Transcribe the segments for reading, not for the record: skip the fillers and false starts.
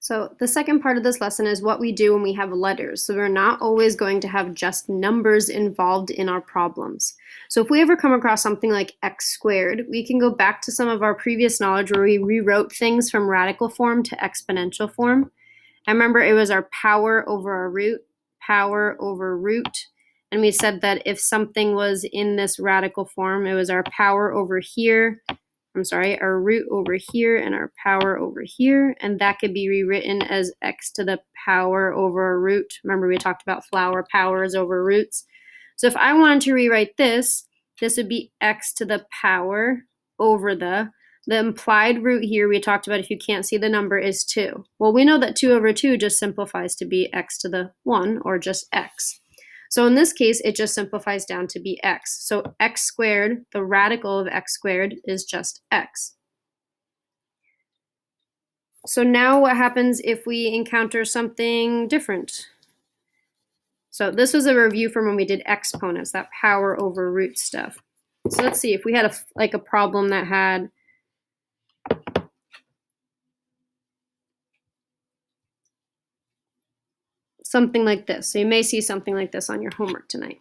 So the second part of this lesson is what we do when we have letters. So we're not always going to have just numbers involved in our problems. So if we ever come across something like x squared, we can go back to some of our previous knowledge where we rewrote things from radical form to exponential form. I remember it was our power over our root, power over root. And we said that if something was in this radical form, it was our power over here, our root over here and our power over here, and that could be rewritten as x to the power over a root. Remember we talked about flower powers over roots. So if I wanted to rewrite this would be x to the power over the implied root here we talked about if you can't see the number is 2. Well, we know that 2 over 2 just simplifies to be x to the 1 or just x. So in this case, it just simplifies down to be x. So x squared, the radical of x squared is just x. So now what happens if we encounter something different? So this was a review from when we did exponents, that power over root stuff. So let's see if we had a problem that had something like this. So you may see something like this on your homework tonight.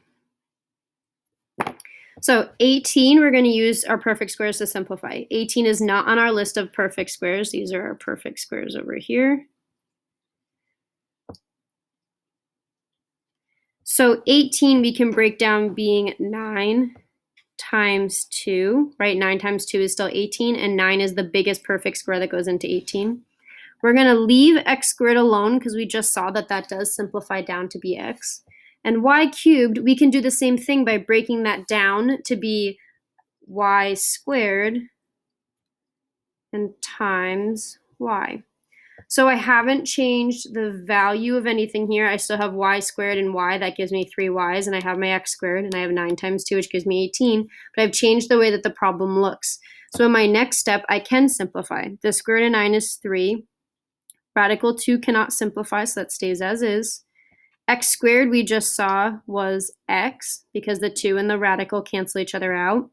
So 18, we're going to use our perfect squares to simplify. 18 is not on our list of perfect squares. These are our perfect squares over here. So 18 we can break down being 9 times 2, right? 9 times 2 is still 18, and 9 is the biggest perfect square that goes into 18. We're going to leave x squared alone because we just saw that that does simplify down to be x. And y cubed, we can do the same thing by breaking that down to be y squared and times y. So I haven't changed the value of anything here. I still have y squared and y. That gives me 3y's, and I have my x squared, and I have 9 times 2, which gives me 18. But I've changed the way that the problem looks. So in my next step, I can simplify. The square root of 9 is 3. Radical 2 cannot simplify, so that stays as is. X squared we just saw was x because the 2 and the radical cancel each other out.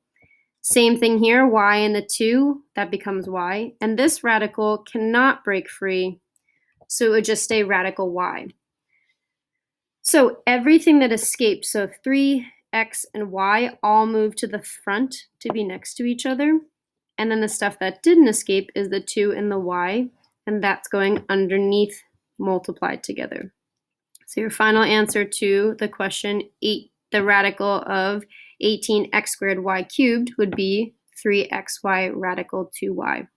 Same thing here, y and the 2, that becomes y. And this radical cannot break free, so it would just stay radical y. So everything that escaped, so 3, x, and y all move to the front to be next to each other. And then the stuff that didn't escape is the 2 and the y, and that's going underneath multiplied together. So your final answer to the question 8, the radical of 18x squared y cubed would be 3xy radical 2y.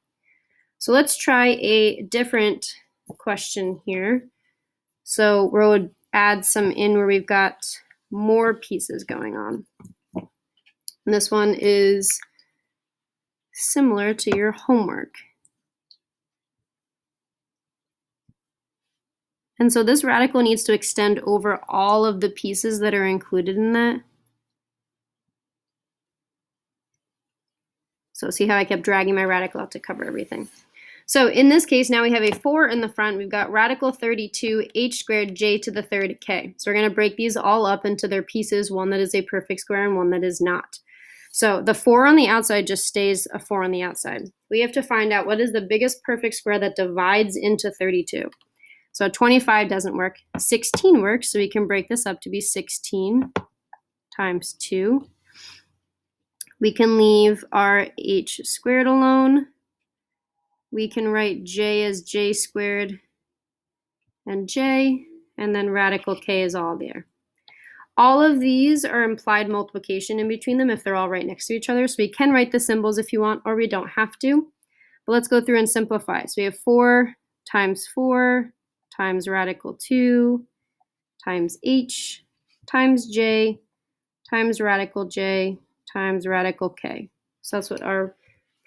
So let's try a different question here. So we'll add some in where we've got more pieces going on. And this one is similar to your homework. And so this radical needs to extend over all of the pieces that are included in that. So see how I kept dragging my radical out to cover everything. So in this case, now we have a 4 in the front. We've got radical 32 h squared j to the third k. So we're going to break these all up into their pieces, one that is a perfect square and one that is not. So the 4 on the outside just stays a 4 on the outside. We have to find out what is the biggest perfect square that divides into 32. So 25 doesn't work. 16 works, so we can break this up to be 16 times 2. We can leave our h squared alone. We can write j as j squared and j, and then radical k is all there. All of these are implied multiplication in between them if they're all right next to each other. So we can write the symbols if you want, or we don't have to. But let's go through and simplify. So we have 4 times 4 times radical 2 times h times j times radical j times radical k. So that's what our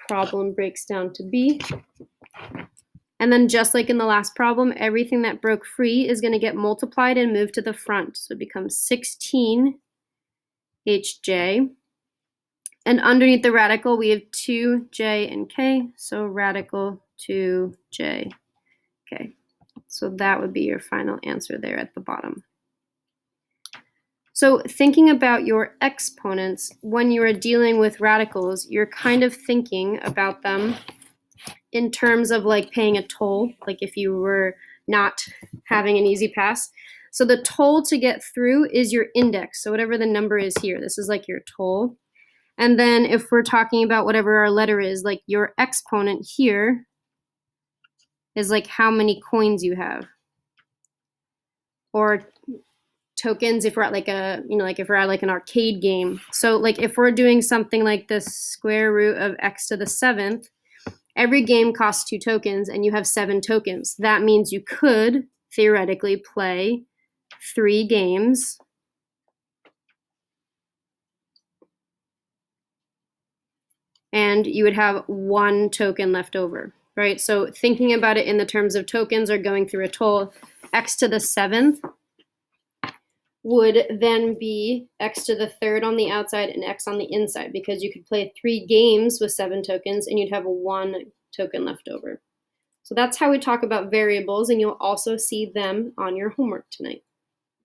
problem breaks down to be. And then just like in the last problem, everything that broke free is going to get multiplied and moved to the front. So it becomes 16 hj. And underneath the radical, we have 2j and k, so radical 2j k. So that would be your final answer there at the bottom. So thinking about your exponents, when you are dealing with radicals, you're kind of thinking about them in terms of like paying a toll, like if you were not having an easy pass. So the toll to get through is your index. So whatever the number is here, this is like your toll. And then if we're talking about whatever our letter is, like your exponent here is like how many coins you have. Or tokens if we're at like a, like if we're at like an arcade game. So like if we're doing something like the square root of x to the 7th, every game costs 2 tokens and you have 7 tokens. That means you could theoretically play 3 games and you would have 1 token left over, right? So thinking about it in the terms of tokens or going through a toll, x to the 7th would then be x to the 3rd on the outside and x on the inside, because you could play 3 games with 7 tokens and you'd have 1 token left over. So that's how we talk about variables, and you'll also see them on your homework tonight.